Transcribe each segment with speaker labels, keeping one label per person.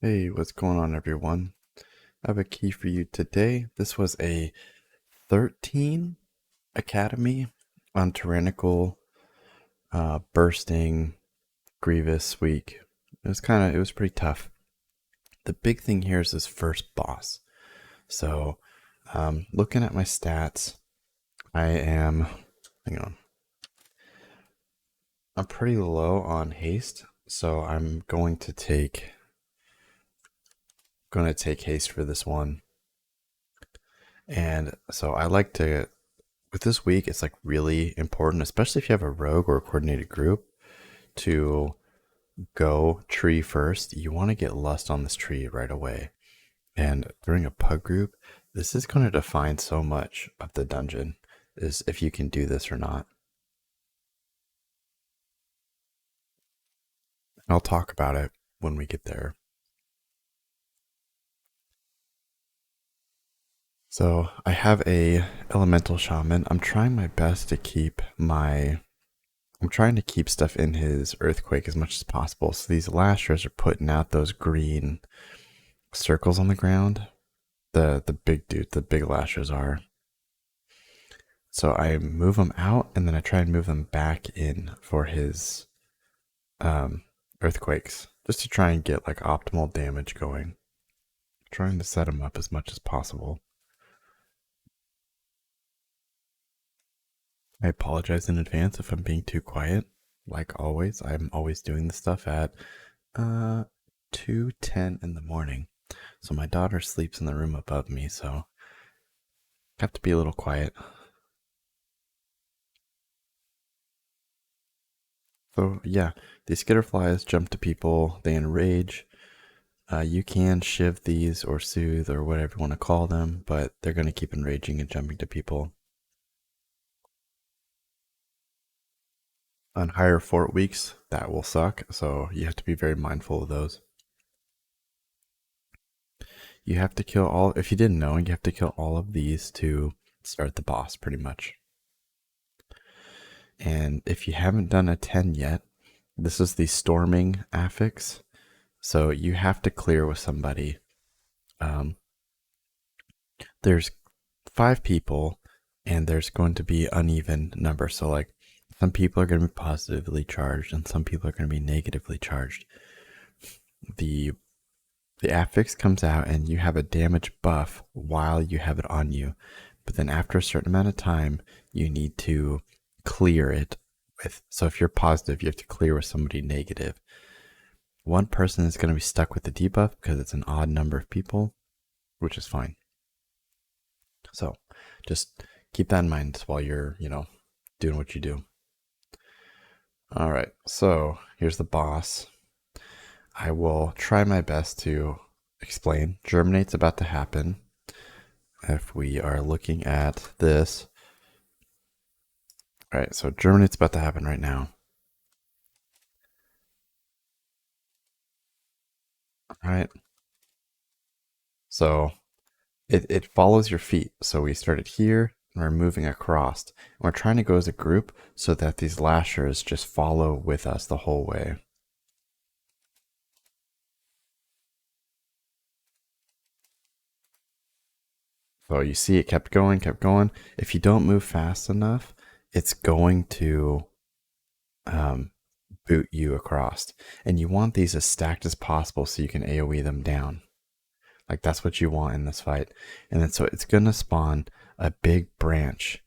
Speaker 1: Hey, what's going on, everyone? I have a key for you today. This was a 13 Academy on Tyrannical Bursting Grievous week. It was pretty tough. The big thing here is this first boss. So, looking at my stats, hang on, I'm pretty low on haste. So I'm going to take haste for this one. And so I like to with this week, it's like really important, especially if you have a rogue or a coordinated group, to go tree first. You want to get lust on this tree right away. And during a pug group, this is going to define so much of the dungeon, is if you can do this or not. I'll talk about it when we get there. So I have a elemental shaman. I'm trying my best to keep stuff in his earthquake as much as possible. So these lashers are putting out those green circles on the ground. The big lashers are. So I move them out and then I try and move them back in for his earthquakes, just to try and get like optimal damage going. Trying to set him up as much as possible. I apologize in advance if I'm being too quiet. Like always, I'm always doing this stuff at 2:10 in the morning. So my daughter sleeps in the room above me, so I have to be a little quiet. So yeah, these skitterflies jump to people, they enrage. You can shiv these or soothe or whatever you want to call them, but they're going to keep enraging and jumping to people. On higher fort weeks, that will suck, so you have to be very mindful of those. You have to kill all, if you didn't know, you have to kill all of these to start the boss, pretty much. And if you haven't done a 10 yet, this is the storming affix. So you have to clear with somebody. There's 5 people, and there's going to be uneven number. So like some people are going to be positively charged, and some people are going to be negatively charged. The affix comes out, and you have a damage buff while you have it on you. But then after a certain amount of time, you need to clear it with. So if you're positive, you have to clear with somebody negative. One person is going to be stuck with the debuff because it's an odd number of people, which is fine. So just keep that in mind while you're, doing what you do. All right, so here's the boss. I will try my best to explain. Germinate's about to happen. If we are looking at this. All right, so germinate's about to happen right now. All right. So it follows your feet. So we started here and we're moving across. And we're trying to go as a group so that these lashers just follow with us the whole way. So you see it kept going, kept going. If you don't move fast enough, it's going to boot you across. And you want these as stacked as possible so you can AoE them down. Like that's what you want in this fight. And then so it's going to spawn a big branch.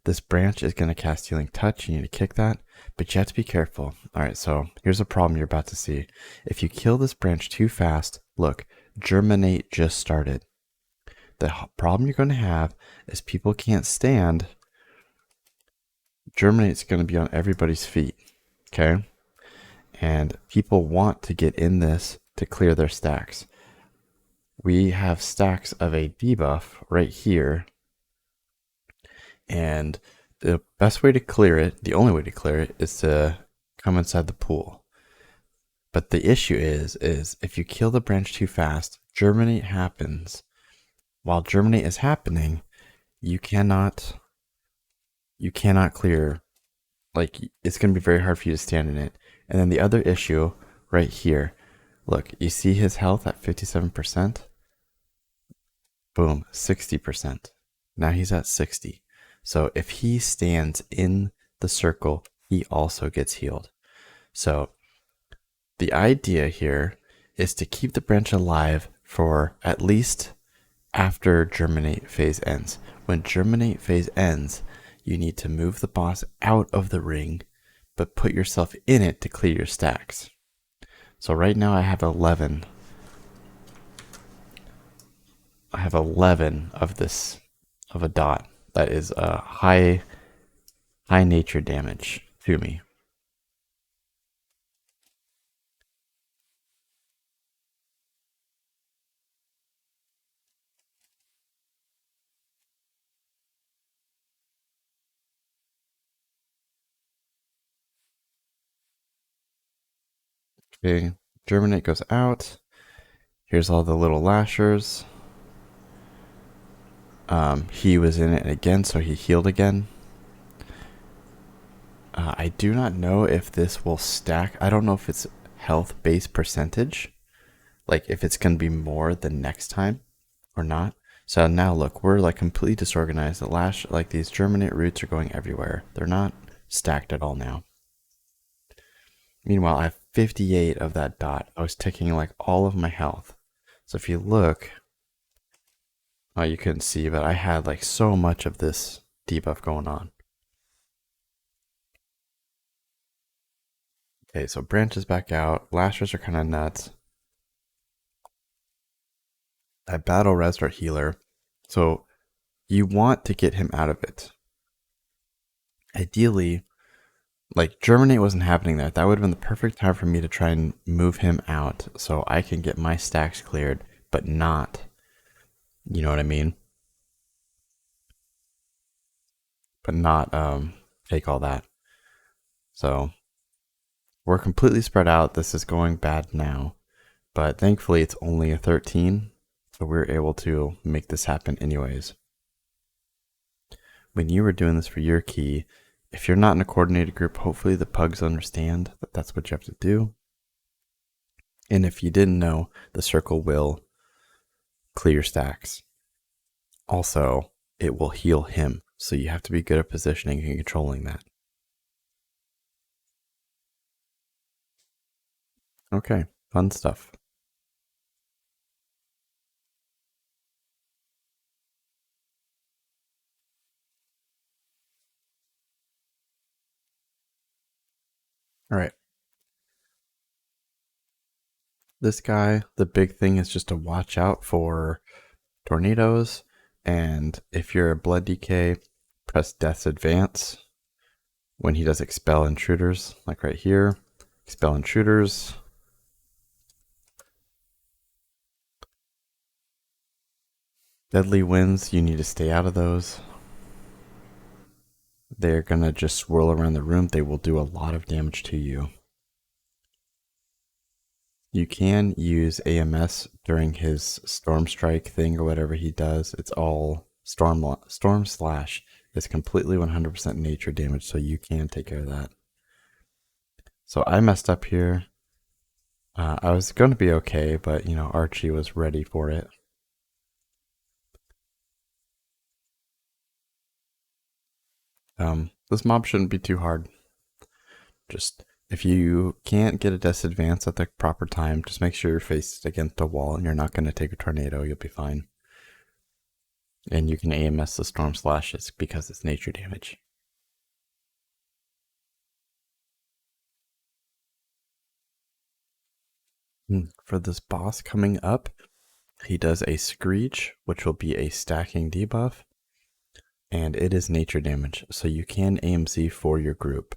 Speaker 1: This branch is going to cast Healing Touch. You need to kick that, but you have to be careful. All right, so here's a problem you're about to see. If you kill this branch too fast, look, germinate just started. The problem you're going to have is people can't stand. Germinate's going to be on everybody's feet, okay? And people want to get in this to clear their stacks. We have stacks of a debuff right here. And the best way to clear it, the only way to clear it, is to come inside the pool. But the issue is if you kill the branch too fast, germinate happens. While germinate is happening, you cannot clear. Like, it's going to be very hard for you to stand in it. And then the other issue right here, Look, you see his health at 57%? Boom, 60%. Now he's at 60. So if he stands in the circle, he also gets healed. So the idea here is to keep the branch alive for at least after germinate phase ends. When germinate phase ends, you need to move the boss out of the ring, but put yourself in it to clear your stacks. So right now I have 11. I have 11 of this, of a dot that is high nature damage to me. Okay, germinate goes out. Here's all the little lashers. He was in it again, so he healed again. I do not know if this will stack. I don't know if it's health base percentage, like if it's going to be more the next time or not. So now look, we're like completely disorganized. The lash, like these germinate roots are going everywhere. They're not stacked at all now. Meanwhile, I have 58 of that dot. I was taking like all of my health. So if you look, oh, you couldn't see, but I had like so much of this debuff going on. Okay, so branches back out. Lashers are kind of nuts. I battle res our healer. So you want to get him out of it. Ideally, like germinate wasn't happening there. That would have been the perfect time for me to try and move him out so I can get my stacks cleared, but not, you know what I mean? But not take all that. So we're completely spread out. This is going bad now, but thankfully it's only a 13, so we're able to make this happen anyways. When you were doing this for your key, if you're not in a coordinated group, hopefully the pugs understand that that's what you have to do. And if you didn't know, the circle will clear your stacks. Also, it will heal him, so you have to be good at positioning and controlling that. Okay, fun stuff. All right. This guy, the big thing is just to watch out for tornadoes. And if you're a blood DK, press Death's Advance when he does expel intruders, like right here. Expel intruders. Deadly winds, you need to stay out of those. They're gonna just swirl around the room. They will do a lot of damage to you. You can use AMS during his Storm Strike thing or whatever he does. It's all Storm Slash is completely 100% nature damage, so you can take care of that. So I messed up here. I was going to be okay, but you know, Archie was ready for it. This mob shouldn't be too hard. Just if you can't get a Death's Advance at the proper time, just make sure you're faced against a wall and you're not going to take a tornado. You'll be fine. And you can AMS the Storm Slashes because it's nature damage. For this boss coming up, he does a Screech, which will be a stacking debuff, and it is nature damage, so you can AMZ for your group.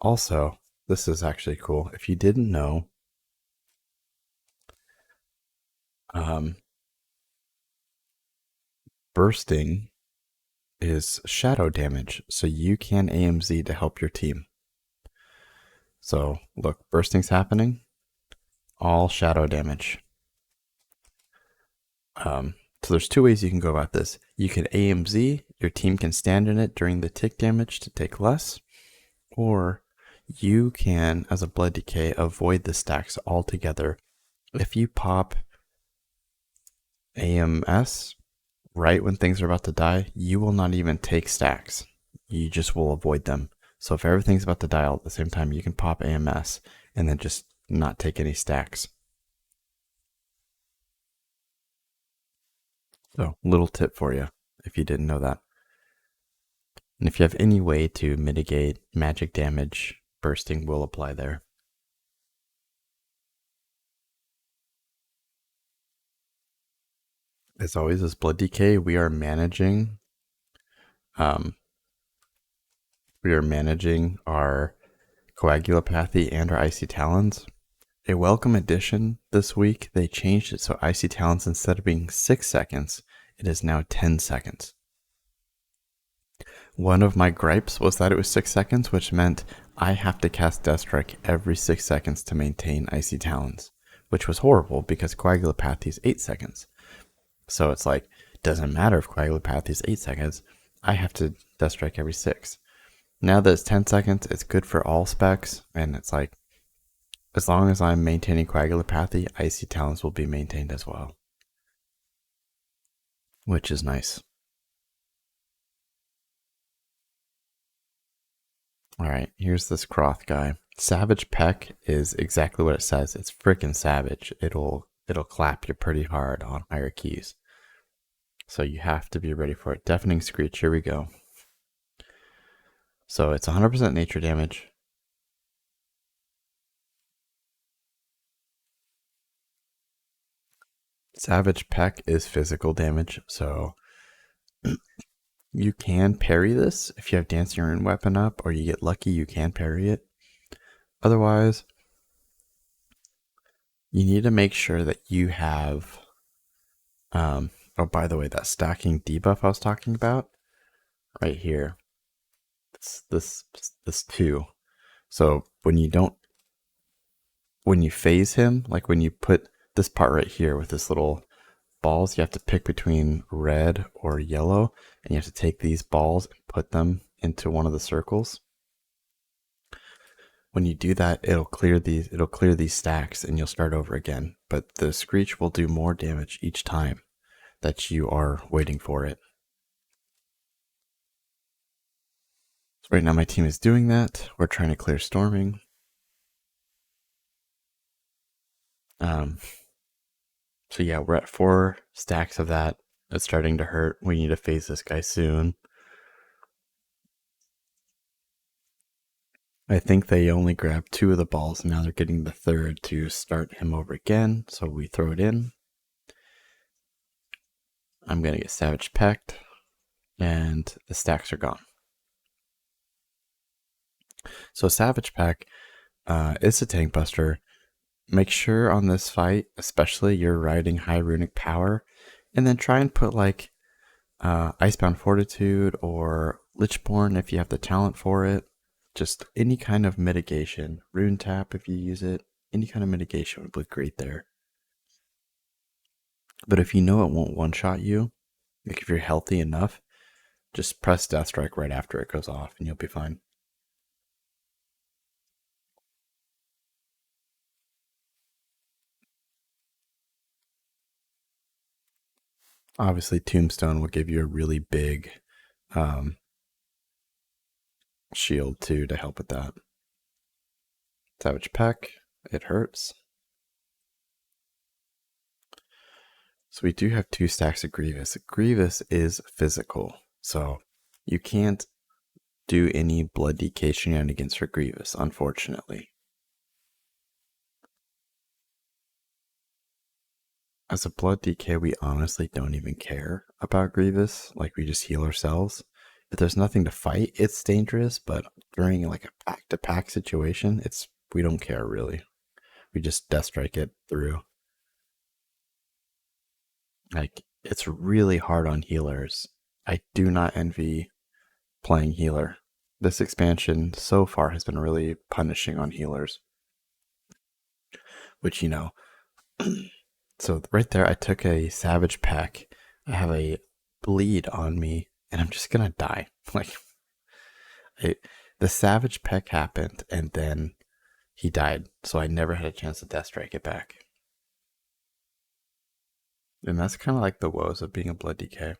Speaker 1: Also, this is actually cool. If you didn't know, bursting is shadow damage, so you can AMZ to help your team. So look, bursting's happening, all shadow damage. So there's two ways you can go about this. You can AMZ, your team can stand in it during the tick damage to take less, or you can, as a blood decay, avoid the stacks altogether. If you pop AMS right when things are about to die, you will not even take stacks. You just will avoid them. So if everything's about to die all at the same time, you can pop AMS and then just not take any stacks. So, little tip for you if you didn't know that. And if you have any way to mitigate magic damage, bursting will apply there. As always, as Blood Decay, we are managing our coagulopathy and our icy talons. A welcome addition this week, they changed it so icy talons, instead of being 6 seconds, it is now 10 seconds. One of my gripes was that it was 6 seconds, which meant I have to cast Death Strike every 6 seconds to maintain icy talons, which was horrible because coagulopathy is 8 seconds. So it's like, doesn't matter if coagulopathy is 8 seconds, I have to Death Strike every 6. Now that it's 10 seconds, it's good for all specs, and it's like, as long as I'm maintaining coagulopathy, icy talons will be maintained as well, which is nice. Alright, here's this Croth guy. Savage Peck is exactly what it says. It's freaking savage. It'll clap you pretty hard on higher keys. So you have to be ready for it. Deafening Screech, here we go. So it's 100% nature damage. Savage Peck is physical damage, so you can parry this if you have Dancing Rune Weapon up, or you get lucky, you can parry it. Otherwise, you need to make sure that you have, oh, by the way, that stacking debuff I was talking about, right here, this 2. So when you phase him, like when you put this part right here with this little balls, you have to pick between red or yellow, and you have to take these balls and put them into one of the circles. When you do that, it'll clear these stacks and you'll start over again. But the Screech will do more damage each time that you are waiting for it. So right now my team is doing that. We're trying to clear storming. So yeah, we're at 4 stacks of that. It's starting to hurt. We need to phase this guy soon. I think they only grabbed 2 of the balls, and now they're getting the 3rd to start him over again. So we throw it in. I'm going to get Savage Pecked, and the stacks are gone. So Savage Peck is a tank buster. Make sure on this fight, especially, you're riding high runic power, and then try and put like Icebound Fortitude or Lichborn if you have the talent for it. Just any kind of mitigation. Rune Tap if you use it. Any kind of mitigation would look great there. But if you know it won't one-shot you, like if you're healthy enough, just press Death Strike right after it goes off and you'll be fine. Obviously, Tombstone will give you a really big shield too to help with that. Savage Peck, it hurts. So we do have 2 stacks of Grievous. Grievous is physical, so you can't do any blood decay shenanigans for Grievous, unfortunately. As a blood decay, we honestly don't even care about Grievous. Like, we just heal ourselves. If there's nothing to fight, it's dangerous, but during like a pack-to-pack situation, we don't care really. We just Death Strike it through. Like, it's really hard on healers. I do not envy playing healer. This expansion so far has been really punishing on healers. Which, you know, so right there I took a Savage Peck. I have a bleed on me, and I'm just gonna die. Like, the the Savage Peck happened, and then he died. So I never had a chance to Death Strike it back. And that's kind of like the woes of being a Blood DK.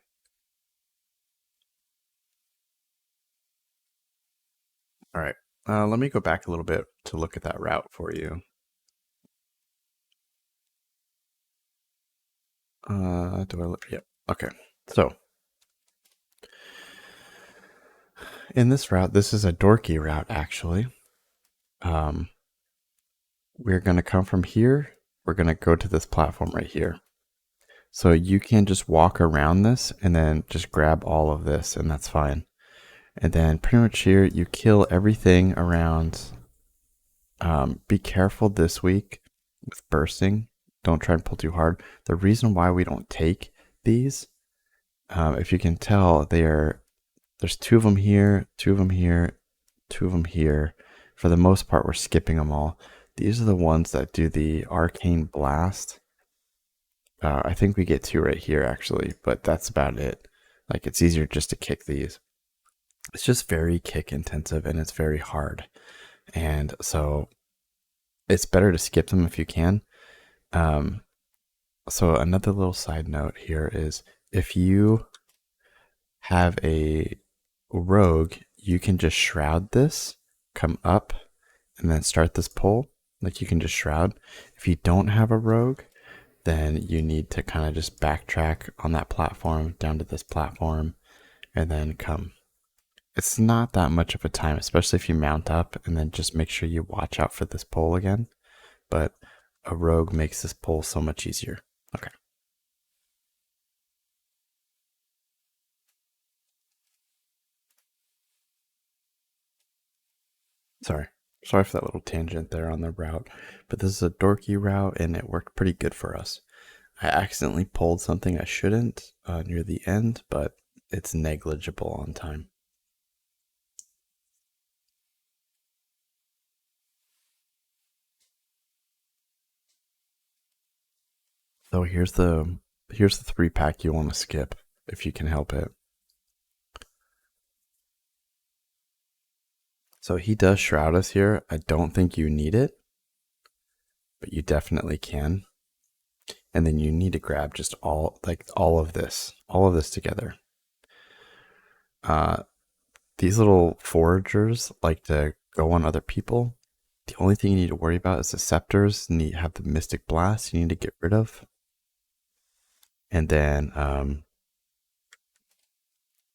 Speaker 1: All right. Let me go back a little bit to look at that route for you. Do I look? Yep. Okay. So in this route, this is a dorky route actually. We're going to come from here. We're going to go to this platform right here. So you can just walk around this and then just grab all of this, and that's fine. And then pretty much here, you kill everything around. Be careful this week with bursting. Don't try and pull too hard. The reason why we don't take these, if you can tell, there's 2 of them here, 2 of them here, 2 of them here. For the most part, we're skipping them all. These are the ones that do the arcane blast. I think we get 2 right here actually, but that's about it. Like, it's easier just to kick these. It's just very kick intensive and it's very hard. And so it's better to skip them if you can. So another little side note here is if you have a rogue, you can just shroud this, come up, and then start this pull. Like, you can just shroud. If you don't have a rogue, then you need to kind of just backtrack on that platform down to this platform and then come. It's not that much of a time, especially if you mount up, and then just make sure you watch out for this pull again. But a rogue makes this pull so much easier. Okay. Sorry for that little tangent there on the route, but this is a dorky route and it worked pretty good for us. I accidentally pulled something I shouldn't near the end, but it's negligible on time. So here's the 3-pack you want to skip if you can help it. So he does shroud us here. I don't think you need it, but you definitely can. And then you need to grab just all of this together. These little foragers like to go on other people. The only thing you need to worry about is the scepters. Have the mystic blast you need to get rid of. And then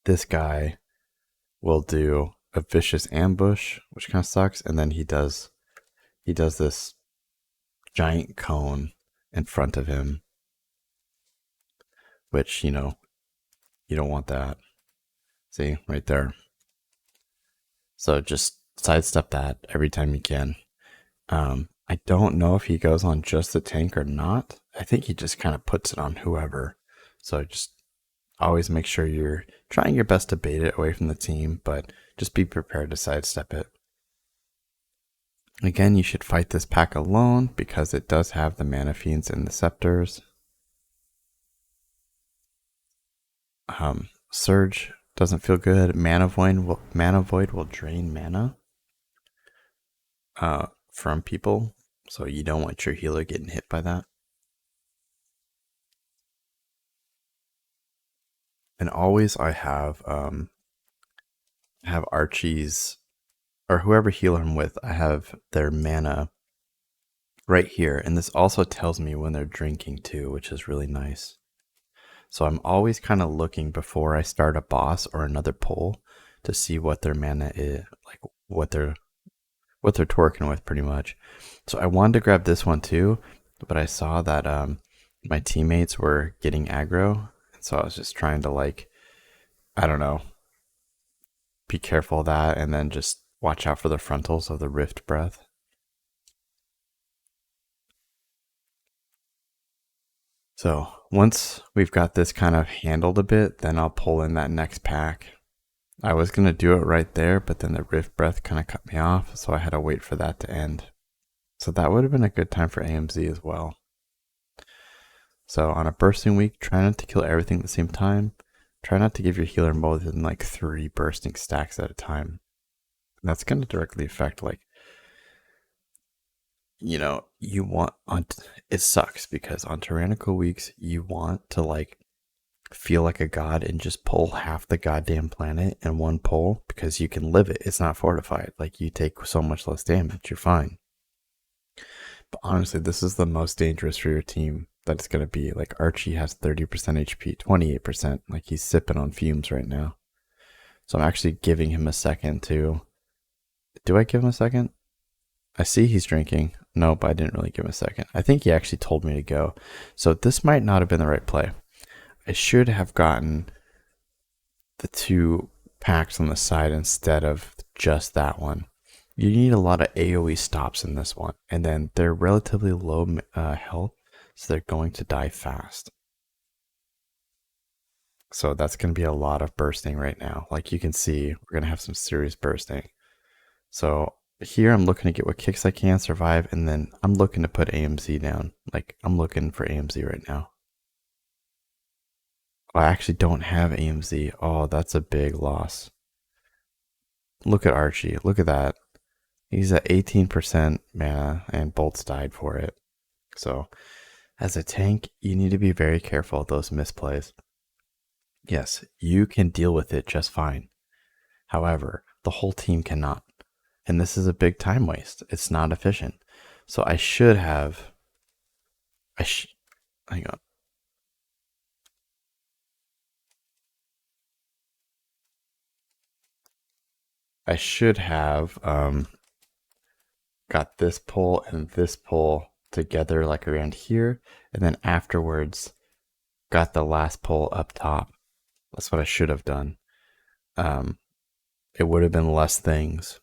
Speaker 1: this guy will do a vicious ambush, which kind of sucks. And then he does this giant cone in front of him, which, you don't want that. See, right there. So just sidestep that every time you can. I don't know if he goes on just the tank or not. I think he just kind of puts it on whoever. So just always make sure you're trying your best to bait it away from the team, but just be prepared to sidestep it. Again, you should fight this pack alone because it does have the mana fiends and the scepters. Surge doesn't feel good. Mana Void will drain mana from people, so you don't want your healer getting hit by that. And always I have Archie's, or whoever healer I'm with, I have their mana right here. And this also tells me when they're drinking too, which is really nice. So I'm always kind of looking before I start a boss or another pull to see what their mana is, like what they're twerking with pretty much. So I wanted to grab this one too, but I saw that my teammates were getting aggro. So I was just trying to I don't know, be careful of that and then just watch out for the frontals of the Rift Breath. So once we've got this kind of handled a bit, then I'll pull in that next pack. I was going to do it right there, but then the Rift Breath kind of cut me off, so I had to wait for that to end. So that would have been a good time for AMZ as well. So on a bursting week, try not to kill everything at the same time. Try not to give your healer more than 3 bursting stacks at a time. That's going to directly affect, like, you want on. It sucks because on tyrannical weeks, you want to, like, feel like a god and just pull half the goddamn planet in one pull because you can live it. It's not fortified. Like, you take so much less damage. You're fine. But honestly, this is the most dangerous for your team that it's going to be. Like, Archie has 30% HP, 28%. Like, he's sipping on fumes right now. So I'm actually giving him a second to. Do I give him a second? I see he's drinking. Nope, I didn't really give him a second. I think he actually told me to go. So this might not have been the right play. I should have gotten the 2 packs on the side instead of just that one. You need a lot of AoE stops in this one, and then they're relatively low health, so they're going to die fast. So that's going to be a lot of bursting right now. Like you can see, we're going to have some serious bursting. So here I'm looking to get what kicks I can survive, and then I'm looking to put AMZ down. Like, I'm looking for AMZ right now. I actually don't have AMZ. Oh, that's a big loss. Look at Archie. Look at that. He's at 18% mana, and Bolt's died for it. So, as a tank, you need to be very careful of those misplays. Yes, you can deal with it just fine. However, the whole team cannot. And this is a big time waste. It's not efficient. So I should have. Hang on. I should have got this pull and this pull together, like around here, and then afterwards got the last pull up top. That's what I should have done. It would have been less things.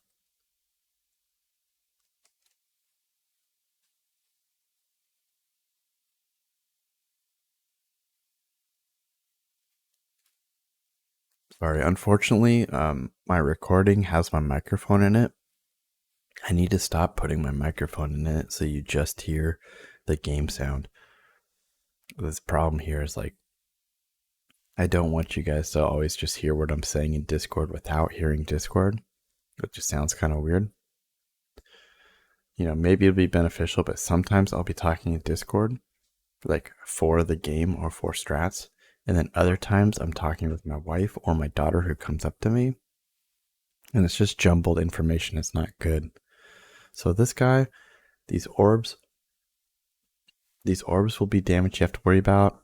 Speaker 1: Sorry, unfortunately, my recording has my microphone in it. I need to stop putting my microphone in it so you just hear the game sound. This problem here is, like, I don't want you guys to always just hear what I'm saying in Discord without hearing Discord. It just sounds kind of weird. Maybe it'll be beneficial, but sometimes I'll be talking in Discord, like for the game or for strats. And then other times I'm talking with my wife or my daughter who comes up to me. And it's just jumbled information. It's not good. So this guy, these orbs will be damage you have to worry about.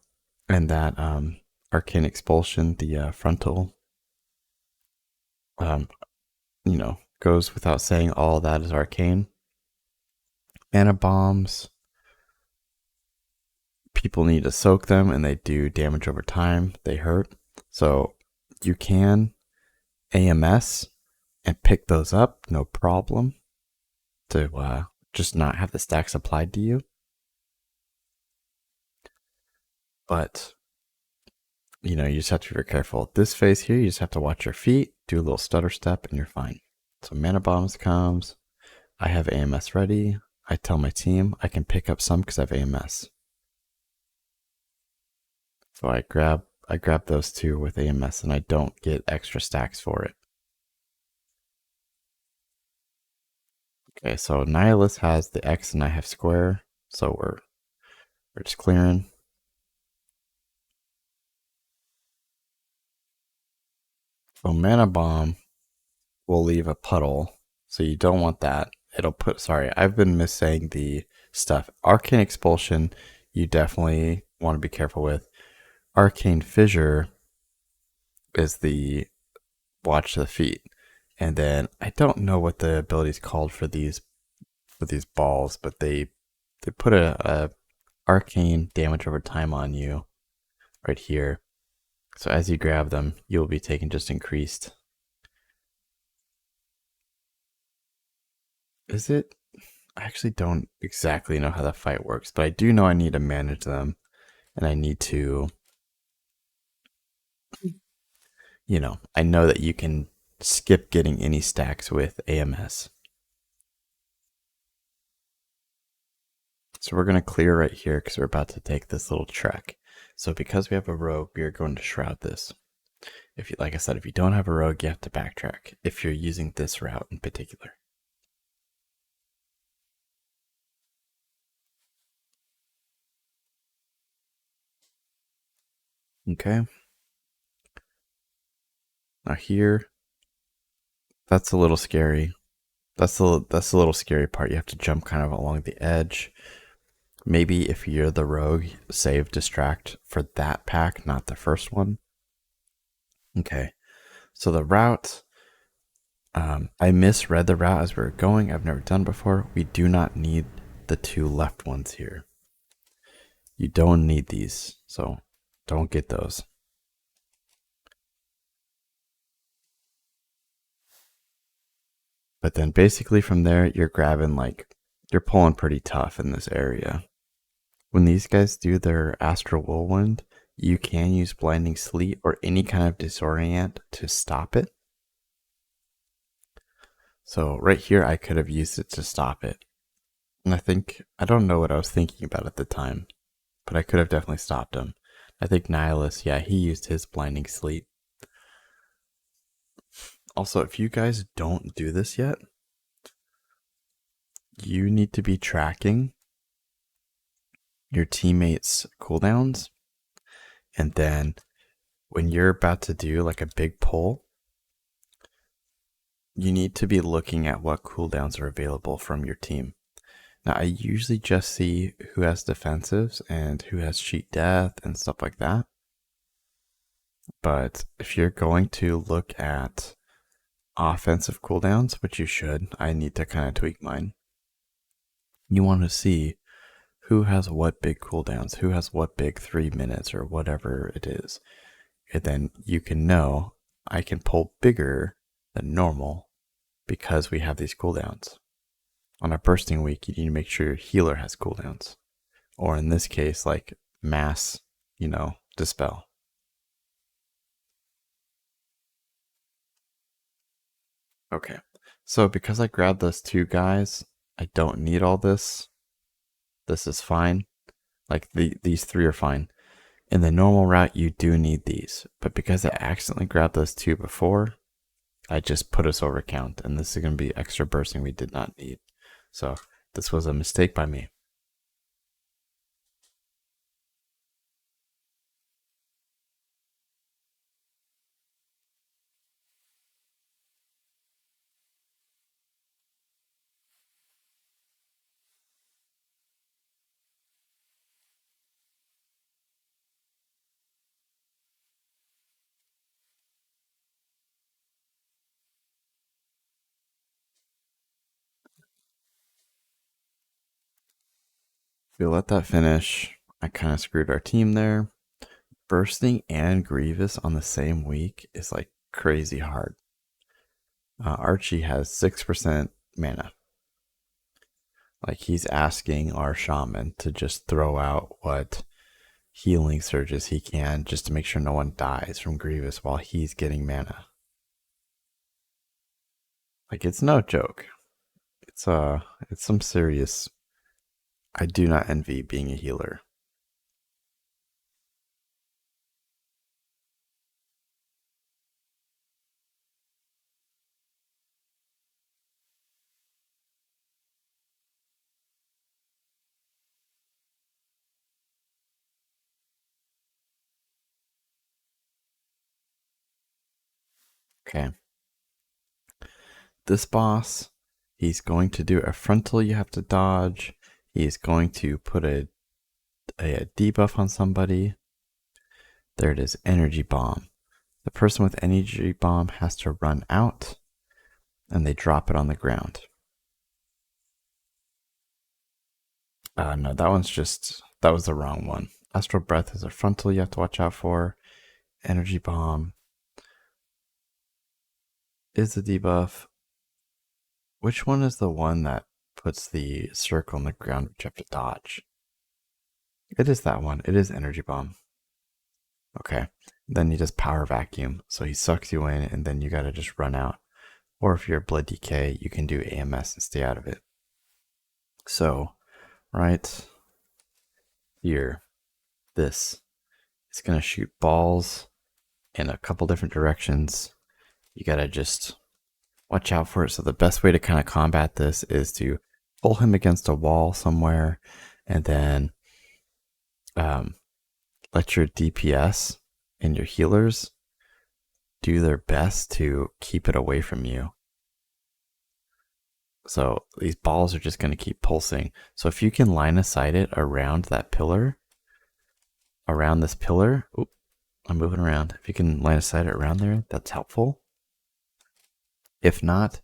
Speaker 1: And that arcane expulsion, the frontal, goes without saying, all that is arcane. Mana bombs, people need to soak them and they do damage over time. They hurt. So you can AMS and pick those up, no problem, to just not have the stacks applied to you. But, you just have to be very careful. This phase here, you just have to watch your feet, do a little stutter step, and you're fine. So mana bombs comes. I have AMS ready. I tell my team I can pick up some because I have AMS. So I grab those 2 with AMS, and I don't get extra stacks for it. Okay, so Nihilus has the X and I have square, so we're just clearing. So Mana Bomb will leave a puddle, so you don't want that. It'll put, sorry, I've been missaying the stuff. Arcane Expulsion, you definitely want to be careful with. Arcane Fissure is the watch the feet. And then I don't know what the ability is called for these balls, but they put a arcane damage over time on you right here. So as you grab them, you'll be taking just increased. Is it? I actually don't exactly know how that fight works, but I do know I need to manage them, and I need to, I know that you can skip getting any stacks with AMS. So we're going to clear right here because we're about to take this little trek. So because we have a rogue, we are going to shroud this. If you, like I said, if you don't have a rogue, you have to backtrack. If you're using this route in particular. Okay. Now here, that's a little scary. That's the little scary part. You have to jump kind of along the edge. Maybe if you're the rogue, save distract for that pack, not the first one. Okay. So the route, I misread the route as we were going. I've never done before. We do not need the two left ones here. You don't need these, so don't get those. But then basically from there, you're grabbing you're pulling pretty tough in this area. When these guys do their Astral Whirlwind, you can use Blinding Sleet or any kind of disorient to stop it. So right here, I could have used it to stop it. And I don't know what I was thinking about at the time, but I could have definitely stopped him. I think Nihilus, yeah, he used his Blinding Sleet. Also, if you guys don't do this yet, you need to be tracking your teammates' cooldowns. And then when you're about to do like a big pull, you need to be looking at what cooldowns are available from your team. Now, I usually just see who has defensives and who has cheat death and stuff like that. But if you're going to look at offensive cooldowns, which you should, I need to kind of tweak mine. You want to see who has what big cooldowns, who has what big 3 minutes or whatever it is. And then you can know I can pull bigger than normal because we have these cooldowns. On a bursting week, you need to make sure your healer has cooldowns. Or in this case, like mass, dispel. Okay, so because I grabbed those two guys, I don't need all this. This is fine. Like these three are fine. In the normal route, you do need these. But because I accidentally grabbed those two before, I just put us over count. And this is going to be extra bursting we did not need. So this was a mistake by me. If we let that finish, I kind of screwed our team there. Bursting and Grievous on the same week is like crazy hard. Archie has 6% mana. Like he's asking our shaman to just throw out what healing surges he can just to make sure no one dies from Grievous while he's getting mana. Like it's no joke. It's some serious. I do not envy being a healer. Okay. This boss, he's going to do a frontal you have to dodge. He's going to put a debuff on somebody. There it is, energy bomb. The person with energy bomb has to run out and they drop it on the ground. No, that was the wrong one. Astral Breath is a frontal you have to watch out for. Energy Bomb is the debuff. Which one is the one that puts the circle on the ground which you have to dodge? It is that one. It is Energy Bomb. Okay. Then he does Power Vacuum. So he sucks you in and then you gotta just run out. Or if you're Blood DK, you can do AMS and stay out of it. So, right here, this. It's gonna shoot balls in a couple different directions. You gotta just watch out for it. So the best way to kind of combat this is to pull him against a wall somewhere, and then let your DPS and your healers do their best to keep it away from you. So these balls are just going to keep pulsing. So if you can line of sight it around that pillar, around this pillar, oop, I'm moving around. If you can line of sight it around there, that's helpful. If not,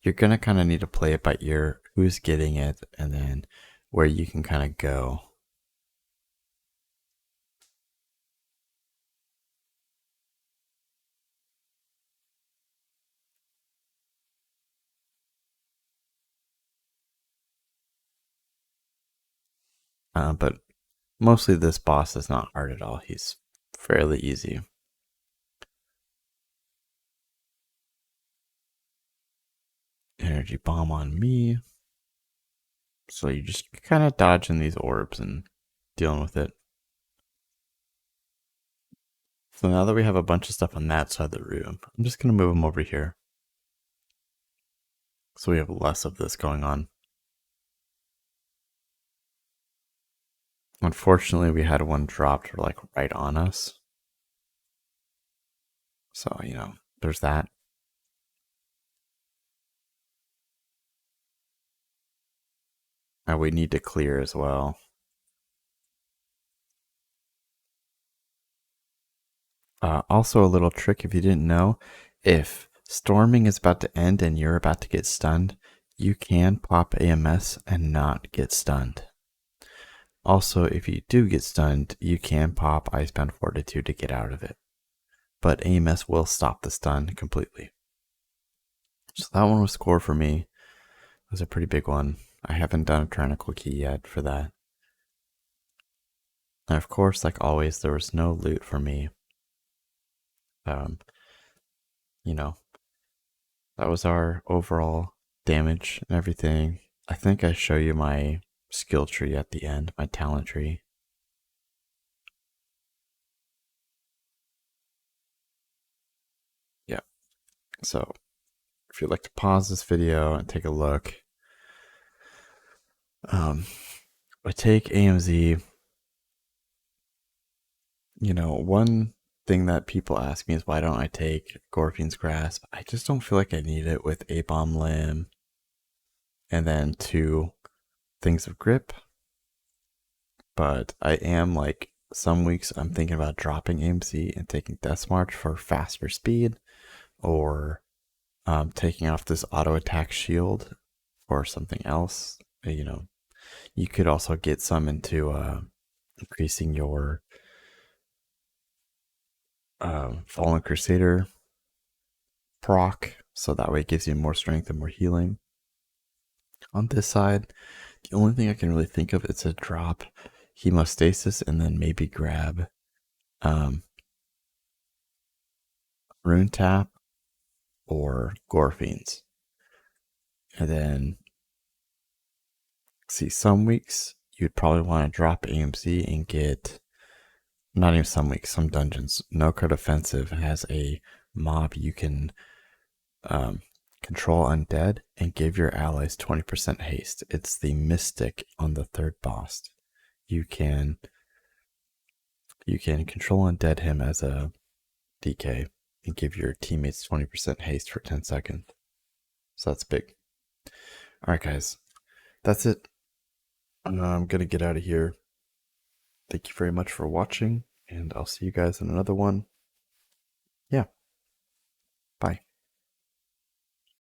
Speaker 1: you're going to kind of need to play it by ear, who's getting it, and then where you can kind of go. But mostly this boss is not hard at all. He's fairly easy. Energy bomb on me. So you just kind of dodging these orbs and dealing with it. So now that we have a bunch of stuff on that side of the room, I'm just going to move them over here. So we have less of this going on. Unfortunately, we had one dropped like right on us. So, you know, there's that. And we need to clear as well. Also, a little trick if you didn't know, if storming is about to end and you're about to get stunned, you can pop AMS and not get stunned. Also, if you do get stunned, you can pop Icebound Fortitude to get out of it. But AMS will stop the stun completely. So that one was score for me. It was a pretty big one. I haven't done a Tyrannical Key yet for that. And of course, like always, there was no loot for me. You know, that was our overall damage and everything. I think I show you my skill tree at the end, my talent tree. Yeah. So if you'd like to pause this video and take a look, I take AMZ. You know, one thing that people ask me is why don't I take Gorfine's Grasp? I just don't feel like I need it with A-Bomb Limb. And then 2 Things of Grip. But I am like, some weeks I'm thinking about dropping AMZ and taking Death March for faster speed, or taking off this auto attack shield or something else. You know, you could also get some into increasing your Fallen Crusader proc, so that way it gives you more strength and more healing. On this side, the only thing I can really think of is to drop Hemostasis and then maybe grab Rune Tap or Gorfines. And then, see, some weeks you'd probably want to drop AMZ and get, not even some weeks, some dungeons. No Card Offensive has a mob you can control undead and give your allies 20% haste. It's the Mystic on the 3rd boss. You can control undead him as a DK and give your teammates 20% haste for 10 seconds. So that's big. All right, guys, that's it. I'm gonna get out of here. Thank you very much for watching, and I'll see you guys in another one.